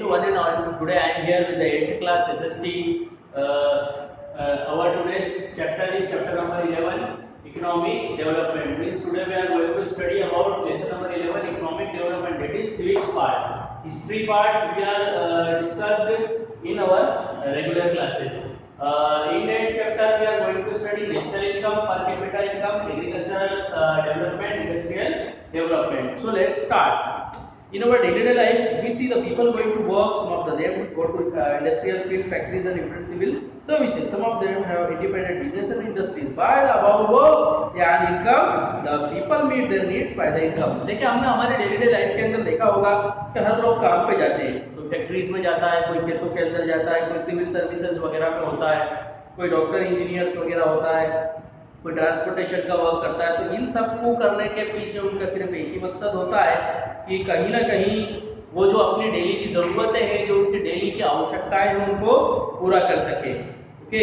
one and all. Today I am here with the 8th class SST. Our today's chapter is chapter number 11, economic development. Means today we are going to study about lesson number 11, economic development. That is civics part. History part we are discussed in our regular classes. In that chapter we are going to study national income, per capita income, agricultural development, industrial development. So let's start. In our day-to-day life, we see the people going to work. Some of them go to industrial field, factories, and different civil services. Some of them have independent business and industries. By the above works, they earn income. The people meet their needs by the income. देखिए हमने हमारे day-to-day life के अंदर देखा होगा कि हर लोग काम पे जाते हैं. कोई फैक्ट्रीज में जाता है, कोई खेतों के अंदर जाता है, कोई सिविल सर्विसेज वगैरह में होता है, कोई डॉक्टर इंजीनियर्स वगैरह होता है, कोई ट्रांसपोर्टेशन का वर्क करता है. तो इन सब को करने के पीछे उनका सिर्फ एक ही मकसद होता है कि कहीं ना कहीं वो जो अपनी डेली की ज़रूरतें हैं, जो उनकी डेली की आवश्यकताएं हैं, उनको पूरा कर सके. ओके,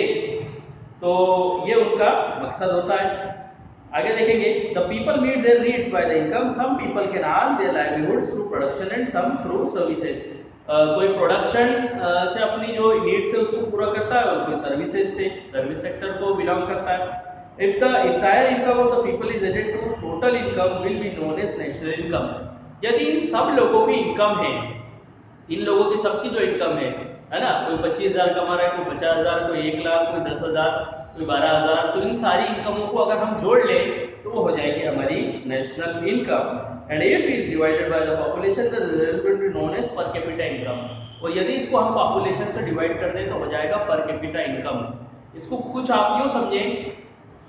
तो ये उनका मकसद होता है. आगे देखेंगे, the people meet their needs by the income. Some people can earn their livelihoods through production and some through services. कोई प्रोडक्शन से अपनी जो नीड्स है उसको पूरा करता है और कोई सर्विसेज से, सर्विस सेक्टर को बिलोंग करता है. If the entire income of the people is added to total income will be known as national income. यदि इन सब लोगों की इनकम है, इन लोगों की सबकी जो इनकम है ना, कोई 25,000 कमा रहा है, कोई 50,000, कोई 1 लाख, कोई 10,000, कोई 12,000, तो इन सारी इनकमों को अगर हम जोड़ लें तो वो हो जाएगी हमारी national income. And if is divided by the population the result will be known as per capita income. और यदि इसको हम पॉपुलेशन से डिवाइड कर दें तो हो जाएगा पर कैपिटा इनकम. इसको कुछ आप यूँ समझें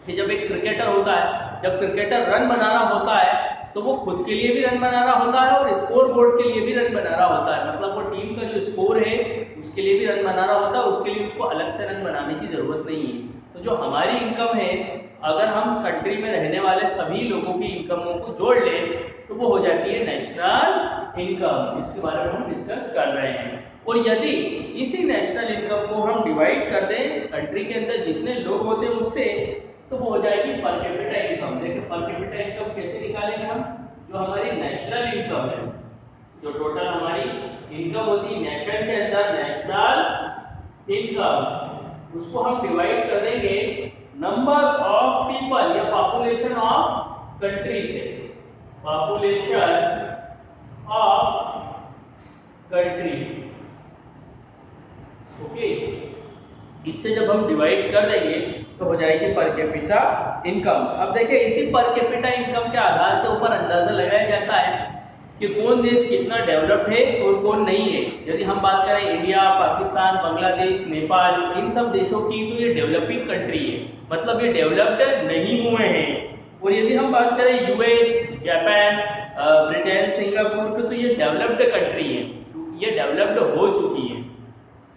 कि जब एक क्रिकेटर होता है, जब क्रिकेटर रन बना रहा होता है तो वो खुद के लिए भी रन बना रहा होता है और स्कोर बोर्ड के लिए भी रन बना रहा होता है. मतलब वो टीम का जो स्कोर है उसके लिए भी रन बना रहा होता है, उसके लिए उसको अलग से रन बनाने की जरूरत नहीं है. तो जो हमारी इनकम है, अगर हम कंट्री में रहने वाले सभी लोगों की इनकमों को जोड़ लें तो वो हो जाती है नेशनल इनकम. इसके बारे में हम डिस्कस कर रहे हैं. और यदि इसी नेशनल इनकम को हम डिवाइड कर दें कंट्री के अंदर जितने लोग होते हैं उससे, तो वो हो जाएगी पर कैपिटा इनकम. देखिए पर कैपिटा इनकम कैसे निकालेंगे हम? जो हमारी नेशनल इनकम है, जो टोटल हमारी इनकम होती है नेशन के अंदर, नेशनल इनकम, उसको हम डिवाइड कर देंगे नंबर ऑफ पीपल या पॉपुलेशन ऑफ कंट्री से. Population of country. ओके, इससे जब हम डिवाइड कर देंगे तो हो जाएगी पर कैपिटा इनकम. अब देखिए, इसी पर कैपिटा इनकम के आधार के ऊपर अंदाजा लगाया जाता है कि कौन देश कितना डेवलप्ड है और कौन नहीं है. यदि हम बात करें इंडिया, पाकिस्तान, बांग्लादेश, नेपाल, इन सब देशों की, तो ये डेवलपिंग कंट्री है, मतलब ये डेवलप्ड नहीं हुए हैं. और यदि हम बात करें यूएस, जापान, ब्रिटेन, सिंगापुर की, तो ये डेवलप्ड कंट्री है, ये डेवलप्ड हो चुकी है.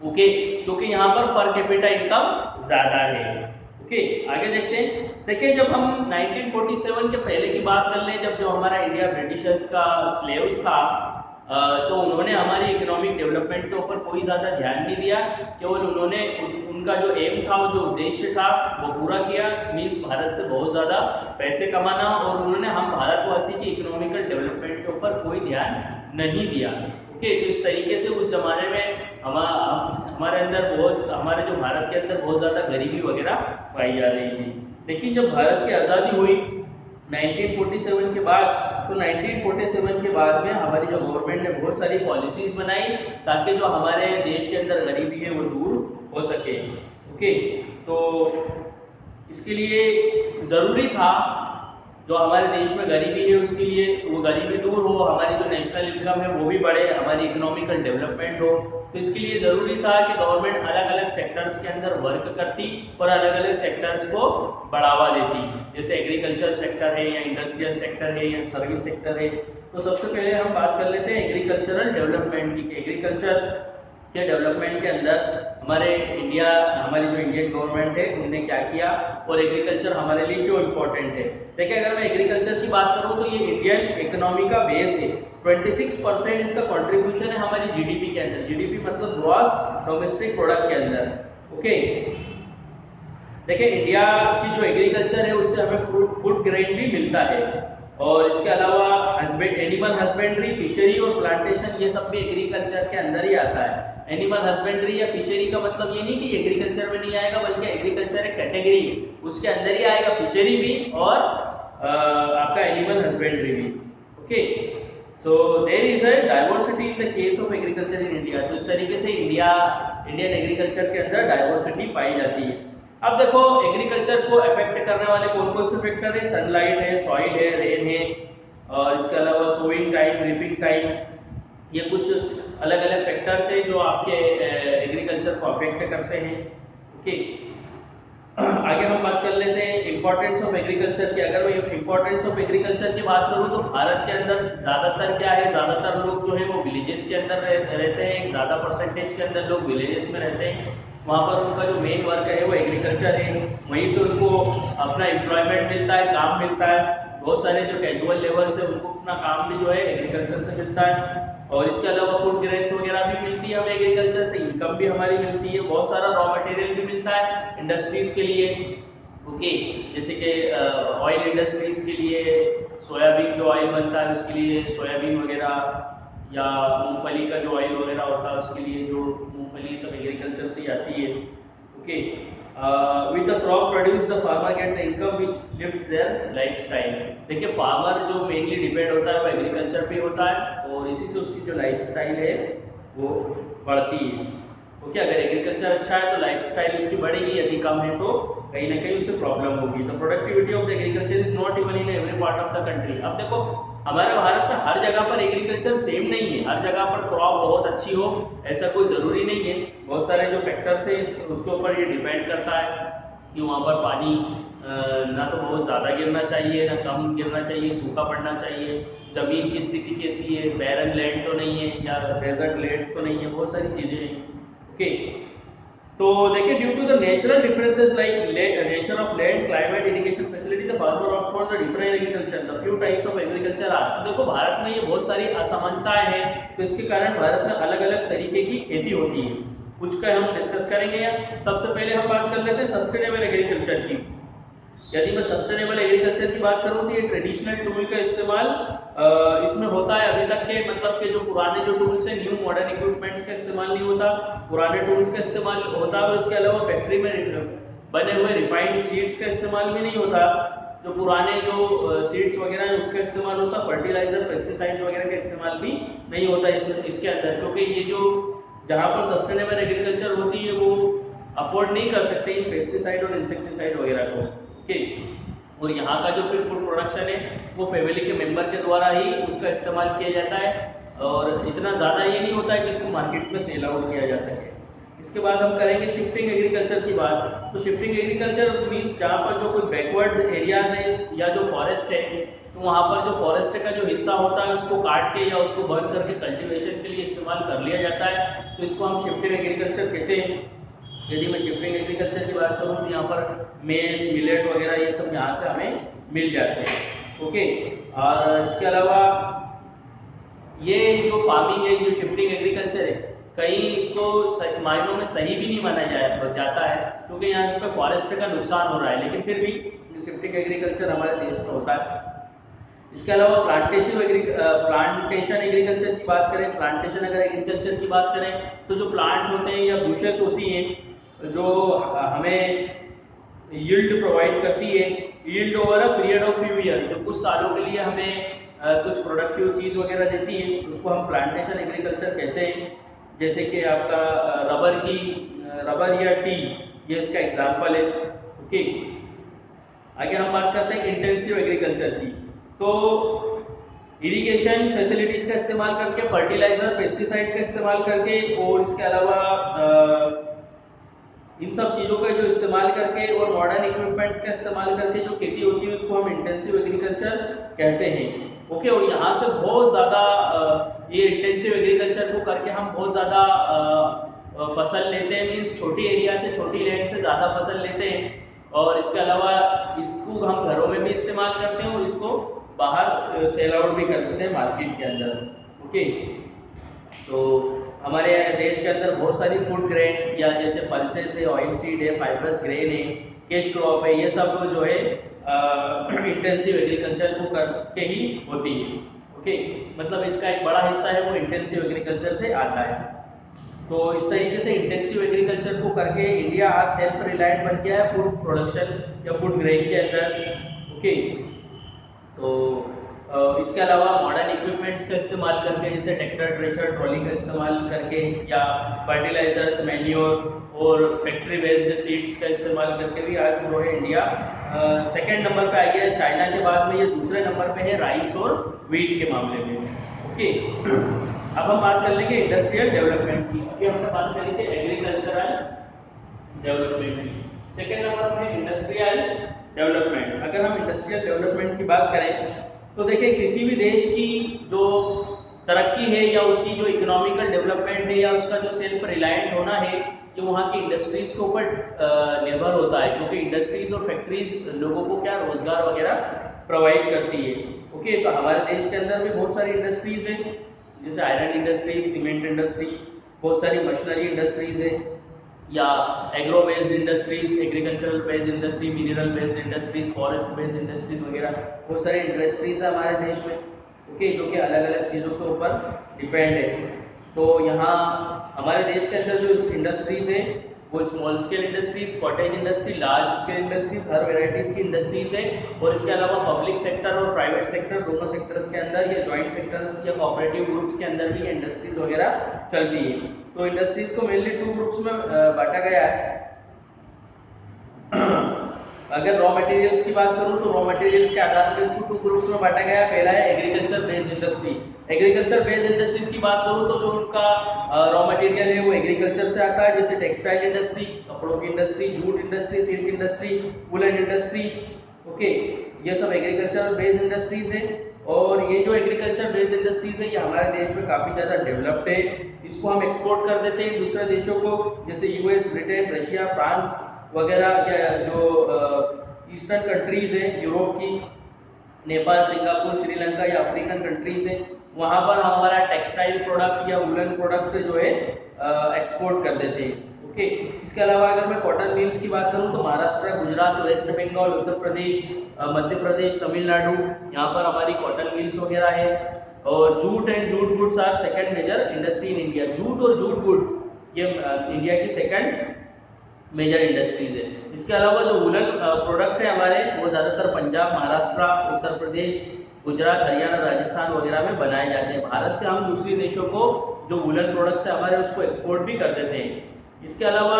ओके, क्योंकि यहाँ पर कैपिटा इनकम ज्यादा है. ओके, आगे देखते हैं. देखिए, जब हम 1947 के पहले की बात कर लें, जब जो हमारा इंडिया ब्रिटिशर्स का स्लेव्स था, तो उन्होंने हमारी इकोनॉमिक डेवलपमेंट के ऊपर कोई ज़्यादा ध्यान नहीं दिया. केवल उन्होंने उनका जो एम था, वो जो उद्देश्य था, वो पूरा किया. मीन्स भारत से बहुत ज़्यादा पैसे कमाना, और उन्होंने हम भारतवासी की इकोनॉमिकल डेवलपमेंट के ऊपर कोई ध्यान नहीं दिया. ओके, तो इस तरीके से उस जमाने में हमारे अंदर हमारे जो भारत के अंदर बहुत ज़्यादा गरीबी वगैरह पाई जा रही थी. लेकिन जब भारत की आज़ादी हुई 1947 के बाद, तो 1947 के बाद में हमारी जो गवर्नमेंट ने बहुत सारी पॉलिसीज बनाई ताकि जो हमारे देश के अंदर गरीबी है वो दूर हो सके. ओके, तो इसके लिए ज़रूरी था जो हमारे देश में गरीबी है उसके लिए वो गरीबी दूर हो, हमारी जो नेशनल इनकम है वो भी बढ़े, हमारी इकोनॉमिकल डेवलपमेंट हो. तो इसके लिए ज़रूरी था कि गवर्नमेंट अलग अलग सेक्टर्स के अंदर वर्क करती और अलग अलग सेक्टर्स को बढ़ावा देती. जैसे एग्रीकल्चर सेक्टर है, या इंडस्ट्रियल सेक्टर है, या सर्विस सेक्टर है. तो सबसे पहले हम बात कर लेते हैं एग्रीकल्चरल डेवलपमेंट की. एग्रीकल्चर के डेवलपमेंट के अंदर हमारी जो इंडियन गवर्नमेंट है उन्होंने क्या किया और एग्रीकल्चर हमारे लिए क्यों इम्पोर्टेंट है. देखिए, अगर मैं एग्रीकल्चर की बात करूँ तो ये इंडियन इकोनॉमी का बेस है. 26% इसका कंट्रीब्यूशन है हमारी जीडीपी के अंदर. जीडीपी मतलब ग्रॉस डोमेस्टिक प्रोडक्ट के अंदर. ओके, देखिए इंडिया की जो एग्रीकल्चर है उससे हमें फूड ग्रेन भी मिलता है. और इसके अलावा एनिमल हस्बेंड्री, फिशरी और प्लांटेशन, ये सब भी एग्रीकल्चर के अंदर ही आता है। एनिमल हस्बेंड्री या फिशरी का मतलब ये नहीं कि एग्रीकल्चर में नहीं आएगा, बल्कि एग्रीकल्चर एक कैटेगरी है, उसके अंदर ही आएगा फिशरी भी और आपका एनिमल हस्बेंड्री भी। Okay, so there is a diversity in the case of agriculture in India. तो इस तरीके से इंडियन एग्रीकल्चर के अंदर डाइवर्सिटी पाई जाती है। अब देखो एग्रीकल्चर को अफेक्ट करने वाले कौन कौन से फैक्टर है, सनलाइट है, सॉइल है, रेन है, और इसके अलावा सोइंग टाइम, रीपिंग टाइम, ये कुछ अलग अलग फैक्टर्स है जो आपके एग्रीकल्चर को अफेक्ट करते हैं। ओके, आगे हम बात कर लेते हैं इंपॉर्टेंस ऑफ एग्रीकल्चर की। अगर मैं इंपॉर्टेंस ऑफ एग्रीकल्चर की बात करूं तो भारत के अंदर ज्यादातर क्या है, ज्यादातर लोग जो है वो विलेजेस के अंदर रहते हैं, ज्यादा परसेंटेज के अंदर लोग विलेजेस में रहते हैं। वहाँ पर उनका जो मेन वर्क है वो एग्रीकल्चर है, वहीं से उनको अपना एम्प्लॉयमेंट मिलता है, काम मिलता है। बहुत सारे जो कैजुअल लेबर्स है उनको अपना काम भी जो है एग्रीकल्चर से मिलता है, और इसके अलावा फूड ग्रेन्स वगैरह भी मिलती है हमें एग्रीकल्चर से, इनकम भी हमारी मिलती है, बहुत सारा रॉ मटेरियल भी मिलता है इंडस्ट्रीज के लिए। ओके, जैसे कि ऑयल इंडस्ट्रीज के लिए सोयाबीन जो ऑयल बनता है उसके लिए सोयाबीन वगैरह, या मूंगफली का जो ऑयल वगैरह होता है उसके लिए जो मूंगफली सब एग्रीकल्चर से ही आती है। Okay, with the crop produce the farmer get the income which lifts there lifestyle. देखिए फार्मर जो मेनली डिपेंड होता है वो एग्रीकल्चर पे होता है, और इसी से उसकी जो लाइफस्टाइल है वो बढ़ती है। ओके, अगर एग्रीकल्चर अच्छा है तो लाइफस्टाइल उसकी बढ़ेगी, यदि कम है तो कहीं ना कहीं उसे प्रॉब्लम होगी। तो productivity of the agriculture is not even in every part of the country. अब देखो हमारे भारत में हर जगह पर एग्रीकल्चर सेम नहीं है, हर जगह पर क्रॉप बहुत अच्छी हो ऐसा कोई जरूरी नहीं है। बहुत सारे जो फैक्टर्स है उसके ऊपर ये डिपेंड करता है कि वहाँ पर पानी ना तो बहुत ज़्यादा गिरना चाहिए ना कम गिरना चाहिए, सूखा पड़ना चाहिए, ज़मीन की स्थिति कैसी है, बैरन लैंड तो नहीं है या डेजर्ट लैंड तो नहीं है, बहुत सारी चीज़ें हैं। ओके, तो देखिए due to the natural differences like nature of land, climate, irrigation facility, the farmer opt for the different agriculture, the few types of agriculture are. देखो भारत में ये बहुत सारी असमानताएं हैं, तो इसके कारण भारत में अलग अलग तरीके की खेती होती है, कुछ का हम डिस्कस करेंगे। या सबसे पहले हम बात कर लेते हैं सस्टेनेबल एग्रीकल्चर की। यदि मैं सस्टेनेबल एग्रीकल्चर की बात करूं तो ये ट्रेडिशनल टूल का इस्तेमाल इसमें होता है। अभी तक के मतलब के जो पुराने जो टूल्स हैं, न्यू मॉडर्न इक्विपमेंट्स का इस्तेमाल नहीं होता, पुराने टूल्स का इस्तेमाल होता है। इसके अलावा फैक्ट्री में बने हुए रिफाइंड सीड्स का इस्तेमाल भी नहीं होता, जो पुराने जो सीड्स वगैरह है उसका इस्तेमाल होता, फर्टिलाइजर पेस्टिसाइड्स वगैरह का इस्तेमाल भी नहीं होता इसके अंदर, क्योंकि ये जो जहाँ पर सस्टेनेबल एग्रीकल्चर होती है वो अफोर्ड नहीं कर सकते इन पेस्टिसाइड और इंसेक्टिसाइड वगैरह को। ओके, और यहाँ का जो फिर फूड प्रोडक्शन है वो फैमिली के मेंबर के द्वारा ही उसका इस्तेमाल किया जाता है, और इतना ज़्यादा ये नहीं होता है कि इसको मार्केट में सेल आउट किया जा सके। इसके बाद हम करेंगे शिफ्टिंग एग्रीकल्चर की बात। तो शिफ्टिंग एग्रीकल्चर मीन्स जहाँ पर जो कोई बैकवर्ड एरियाज है या जो फॉरेस्ट है, तो वहाँ पर जो फॉरेस्ट का जो हिस्सा होता है उसको काट के या उसको बर्न करके कल्टीवेशन के लिए इस्तेमाल कर लिया जाता है, तो इसको हम शिफ्टिंग एग्रीकल्चर कहते हैं। यदि मैं शिफ्टिंग एग्रीकल्चर की बात करूँ तो यहाँ पर मेज, मिलेट वगैरह ये सब यहाँ से हमें मिल जाते हैं। ओके, और इसके अलावा ये जो फार्मिंग है, जो शिफ्टिंग एग्रीकल्चर है, कहीं इसको मायनों में सही भी नहीं माना जाता है, क्योंकि यहाँ पे फॉरेस्ट का नुकसान हो रहा है, लेकिन फिर भी शिफ्टिंग एग्रीकल्चर हमारे देश में होता है। इसके अलावा प्लांटेशन एग्रीकल्चर की बात करें, प्लांटेशन अगर एग्रीकल्चर की बात करें तो जो प्लांट होते हैं या बुशेस होती हैं जो हमें यील्ड प्रोवाइड करती है, yield over a period of few year, जो कुछ सालों के लिए हमें कुछ प्रोडक्टिव चीज़ वगैरह देती है, उसको हम प्लांटेशन एग्रीकल्चर कहते हैं। जैसे कि आपका रबर या टी, ये इसका एग्जाम्पल है। ओके, आगे हम बात करते हैं इंटेंसिव एग्रीकल्चर की। तो इरिगेशन फैसिलिटीज का इस्तेमाल करके, फर्टिलाइजर पेस्टिसाइड का इस्तेमाल करके, और इसके अलावा इन सब चीज़ों का जो इस्तेमाल करके और मॉडर्न इक्विपमेंट्स का इस्तेमाल करके जो खेती होती है उसको हम इंटेंसिव एग्रीकल्चर कहते हैं। ओके, और यहाँ से बहुत ज़्यादा ये इंटेंसिव एग्रीकल्चर को करके हम बहुत ज़्यादा फसल लेते हैं, मीन्स छोटी एरिया से, छोटी लैंड से ज़्यादा फसल लेते हैं, और इसके अलावा इसको हम घरों में भी इस्तेमाल करते हैं और इसको बाहर सेल आउट भी कर देते हैं मार्केट के अंदर। ओके, तो हमारे देश के अंदर बहुत सारी फूड ग्रेन या जैसे पल्सेस है, ऑयल सीड है, फाइब्रस ग्रेन है, कैश क्रॉप है, ये सब जो है इंटेंसिव एग्रीकल्चर को करके ही होती है। ओके, मतलब इसका एक बड़ा हिस्सा है वो इंटेंसिव एग्रीकल्चर से आता है। तो इस तरीके से इंटेंसिव एग्रीकल्चर को करके इंडिया आज सेल्फ रिलायंट बन गया है फूड प्रोडक्शन या फूड ग्रेन के अंदर। ओके, तो इसके अलावा मॉडर्न इक्विपमेंट्स का इस्तेमाल करके, जैसे ट्रैक्टर, थ्रेशर, ट्रॉली का इस्तेमाल करके, या फर्टिलाइजर्स, मैन्योर और फैक्ट्री बेस्ड सीड्स का इस्तेमाल करके भी आज जो है इंडिया सेकंड नंबर पे आ गया है। चाइना के बाद में ये दूसरे नंबर पे है राइस और व्हीट के मामले में। ओके, अब हम बात कर लेंगे इंडस्ट्रियल डेवलपमेंट की। अभी हमने बात करी थी एग्रीकल्चरल डेवलपमेंट की। सेकंड नंबर पे इंडस्ट्रियल डेवलपमेंट। अगर हम इंडस्ट्रियल डेवलपमेंट की बात करें तो देखिए, किसी भी देश की जो तरक्की है या उसकी जो इकोनॉमिकल डेवलपमेंट है या उसका जो सेल्फ रिलायंट होना है, ये वहाँ की इंडस्ट्रीज के ऊपर निर्भर होता है, क्योंकि इंडस्ट्रीज और फैक्ट्रीज लोगों को क्या रोजगार वगैरह प्रोवाइड करती है। ओके, तो हमारे देश के अंदर भी बहुत सारी इंडस्ट्रीज हैं, जैसे आयरन इंडस्ट्रीज, सीमेंट इंडस्ट्री, बहुत सारी मशीनरी इंडस्ट्रीज है, या agro based industries, agricultural based industry, mineral based industries, forest based industries वगैरह बहुत सारी इंडस्ट्रीज है हमारे देश में। ओके, जो कि अलग अलग चीज़ों के ऊपर डिपेंड है। तो यहाँ हमारे देश के अंदर जो इंडस्ट्रीज है वो small scale industries, cottage industry, large scale industries, हर वेराइटीज की इंडस्ट्रीज है। और इसके अलावा पब्लिक सेक्टर और प्राइवेट सेक्टर दोनों सेक्टर्स के अंदर या जॉइंट सेक्टर्स या कोऑपरेटिव ग्रुप्स के अंदर भी इंडस्ट्रीज वगैरह चलती है। तो इंडस्ट्रीज को मेनली 2 ग्रुप्स में बांटा गया है। अगर रॉ मटेरियल्स की बात करूं तो रॉ मटेरियल्स के आधार पर इसको 2 ग्रुप्स में बांटा गया है। पहला है agriculture based industry. Agriculture based industries की बात करूं तो जो उनका रॉ मटेरियल है वो एग्रीकल्चर से आता है, जैसे टेक्सटाइल इंडस्ट्री, कपड़ों की industry, jute industry, silk industry, woollen industries. Okay, ये सब एग्रीकल्चर बेस्ड इंडस्ट्रीज है। और ये जो एग्रीकल्चर बेस्ड इंडस्ट्रीज है ये हमारे देश में काफी ज्यादा डेवलप्ड है। इसको हम एक्सपोर्ट कर देते हैं दूसरे देशों को, जैसे यूएस, ब्रिटेन, रशिया, फ्रांस वगैरह, या जो ईस्टर्न कंट्रीज हैं यूरोप की, नेपाल, सिंगापुर, श्रीलंका या अफ्रीकन कंट्रीज हैं, वहां पर हमारा टेक्सटाइल प्रोडक्ट या वुलन प्रोडक्ट जो है एक्सपोर्ट कर देते हैं। ओके, इसके अलावा अगर मैं कॉटन मिल्स की बात करूं तो महाराष्ट्र, गुजरात, वेस्ट बंगाल, उत्तर प्रदेश, मध्य प्रदेश, तमिलनाडु, यहाँ पर हमारी कॉटन मिल्स वगैरह है। और jute and jute goods are second major industry in India. Jute और जूट गुड ये इंडिया की सेकंड मेजर इंडस्ट्रीज है। इसके अलावा जो वुलन प्रोडक्ट है हमारे वो ज़्यादातर पंजाब, महाराष्ट्र, उत्तर प्रदेश, गुजरात, हरियाणा, राजस्थान वगैरह में बनाए जाते हैं। भारत से हम दूसरे देशों को जो वुलन प्रोडक्ट्स है हमारे उसको एक्सपोर्ट भी कर देते हैं। इसके अलावा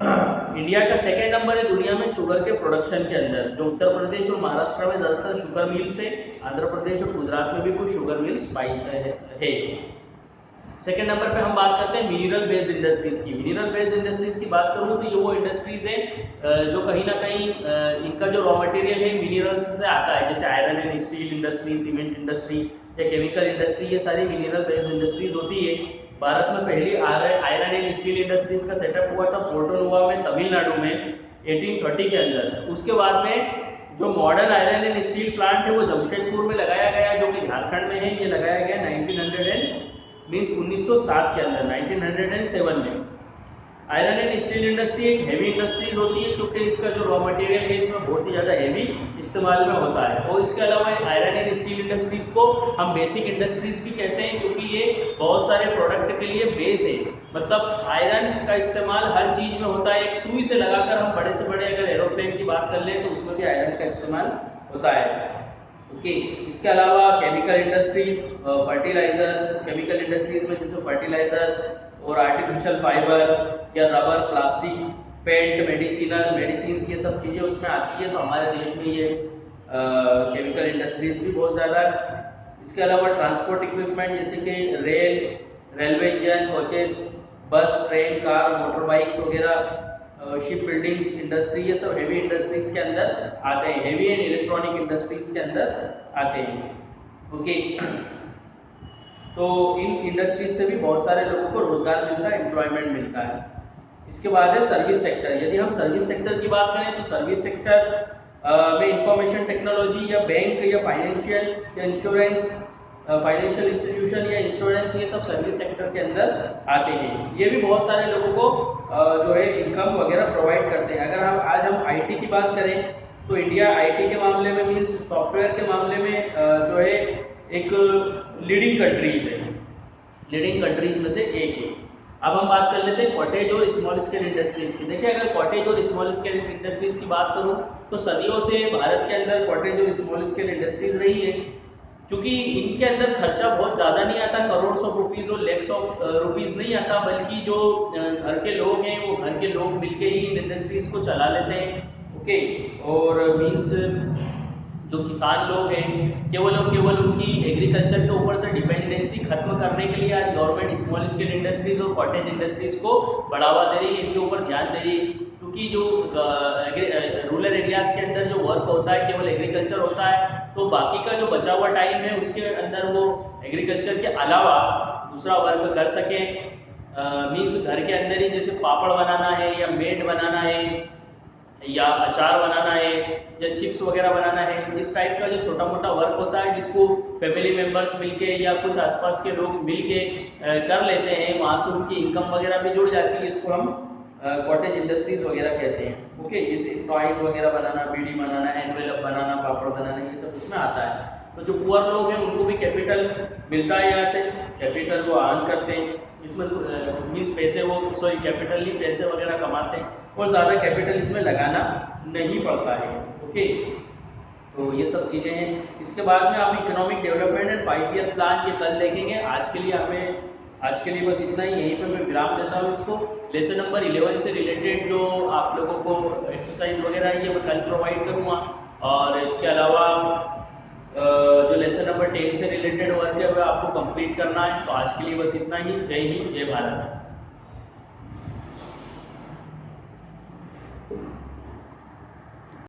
इंडिया का सेकेंड नंबर है दुनिया में शुगर के प्रोडक्शन के अंदर, जो उत्तर प्रदेश और महाराष्ट्र में ज़्यादातर शुगर मिल्स है, आंध्र प्रदेश और गुजरात में भी कुछ शुगर मिल्स पाई है। सेकेंड नंबर पे हम बात करते हैं मिनरल बेस्ड इंडस्ट्रीज की। मिनरल बेस्ड इंडस्ट्रीज की बात करूँ तो ये वो इंडस्ट्रीज है जो कहीं ना कहीं इनका जो रॉ मटेरियल है मिनरल्स से आता है, जैसे iron and steel industry, cement industry या केमिकल इंडस्ट्री, ये सारी मिनरल बेस्ड इंडस्ट्रीज होती है। भारत में पहली आयरन एंड स्टील इंडस्ट्रीज का सेटअप हुआ था पोर्टो नोवा में, तमिलनाडु में 1830 के अंदर। उसके बाद में जो modern iron and steel plant है वो जमशेदपुर में लगाया गया, जो कि झारखंड में है। ये लगाया गया 1907 के अंदर, 1907 में। आयरन एंड स्टील इंडस्ट्री एक हेवी इंडस्ट्रीज होती है, क्योंकि इसका जो रॉ मटेरियल है इसमें बहुत ही ज़्यादा हेवी इस्तेमाल में होता है। और इसके अलावा आयरन एंड स्टील इंडस्ट्रीज को हम बेसिक इंडस्ट्रीज भी कहते हैं, क्योंकि ये बहुत सारे प्रोडक्ट के लिए बेस है। मतलब आयरन का इस्तेमाल हर चीज़ में होता है। एक सुई से लगाकर हम बड़े से बड़े अगर एरोप्लेन की बात कर लें तो उसमें भी आयरन का इस्तेमाल होता है। ओके, इसके अलावा chemical industries, fertilizers, chemical industries में जैसे फर्टिलाइजर्स और आर्टिफिशियल फाइबर या रबर, प्लास्टिक, पेंट, मेडिसिन, ये सब चीज़ें उसमें आती है। तो हमारे देश में ये केमिकल इंडस्ट्रीज भी बहुत ज़्यादा है। इसके अलावा ट्रांसपोर्ट इक्विपमेंट जैसे कि रेलवे इंजन, कोचेस, बस, ट्रेन, कार, मोटर बाइक्स वगैरह, शिप बिल्डिंग्स इंडस्ट्री, ये सब हेवी इंडस्ट्रीज के अंदर आते हैं, हेवी एंड इलेक्ट्रॉनिक इंडस्ट्रीज के अंदर आते हैं। ओके, तो इन इंडस्ट्रीज से भी बहुत सारे लोगों को रोजगार मिलता है, एम्प्लॉयमेंट मिलता है। इसके बाद है सर्विस सेक्टर। यदि हम सर्विस सेक्टर की बात करें तो सर्विस सेक्टर में इंफॉर्मेशन टेक्नोलॉजी या बैंक या फाइनेंशियल या इंश्योरेंस, फाइनेंशियल इंस्टीट्यूशन या इंश्योरेंस, ये सब सर्विस सेक्टर के अंदर आते हैं। ये भी बहुत सारे लोगों को जो है इनकम वगैरह प्रोवाइड करते हैं। अगर हम आज आईटी की बात करें तो इंडिया आईटी के मामले में मीन्स सॉफ्टवेयर के मामले में जो है एक लीडिंग कंट्रीज है, लीडिंग कंट्रीज में से एक है। अब हम बात कर लेते हैं कॉटेज और स्मॉल स्केल इंडस्ट्रीज की। देखिए अगर कॉटेज और स्मॉल स्केल इंडस्ट्रीज की बात करूं तो सदियों से भारत के अंदर कॉटेज और स्मॉल स्केल इंडस्ट्रीज रही है, क्योंकि इनके अंदर खर्चा बहुत ज़्यादा नहीं आता, करोड़ ऑफ रुपीज़ और लैक्स ऑफ रुपीज़ नहीं आता, बल्कि जो घर के लोग हैं वो घर के लोग मिलके ही इन इंडस्ट्रीज को चला लेते हैं। ओके, और मीन्स जो किसान लोग हैं केवल और केवल उनकी एग्रीकल्चर के ऊपर से डिपेंडेंसी खत्म करने के लिए आज गवर्नमेंट स्मॉल स्केल इंडस्ट्रीज और कॉटेज इंडस्ट्रीज को बढ़ावा दे रही है, इनके ऊपर ध्यान दे रही है। क्योंकि जो रूरल एरियाज के अंदर जो वर्क होता है केवल एग्रीकल्चर होता है, तो बाकी का जो बचा हुआ टाइम है उसके अंदर वो एग्रीकल्चर के अलावा दूसरा वर्क कर सके। मीन्स घर के अंदर ही जैसे पापड़ बनाना है या मेट बनाना है या अचार बनाना है या चिप्स वगैरह बनाना है, इस टाइप का जो छोटा मोटा वर्क होता है जिसको फैमिली मेंबर्स मिलके या कुछ आसपास के लोग मिलके कर लेते हैं, वहाँ से उनकी इनकम वगैरह भी जुड़ जाती है, इसको हम कॉटेज इंडस्ट्रीज वगैरह कहते हैं। ओके, जैसे टॉयज वगैरह बनाना, बीड़ी बनाना, एनवेलप बनाना, पापड़ बनाना, ये सब उसमें आता है। तो जो पुअर लोग हैं उनको भी कैपिटल मिलता है, यहाँ से कैपिटल वो अर्न करते हैं, इसमें मीन्स पैसे वो कैपिटल नहीं पैसे वगैरह कमाते हैं और ज़्यादा कैपिटल इसमें लगाना नहीं पड़ता है। ओके, तो ये सब चीज़ें हैं। इसके बाद में आप economic development and 5 year plan ये कल देखेंगे। आज के लिए बस इतना ही, यहीं पे मैं विराम देता हूँ इसको। लेसन नंबर 11 से रिलेटेड जो आप लोगों को एक्सरसाइज वगैरह है ये मैं कल प्रोवाइड करूँगा, और इसके अलावा जो लेसन नंबर 10 से रिलेटेड वर्क है वह आपको कंप्लीट करना है। तो आज के लिए बस इतना ही। जय हिंद, जय भारत।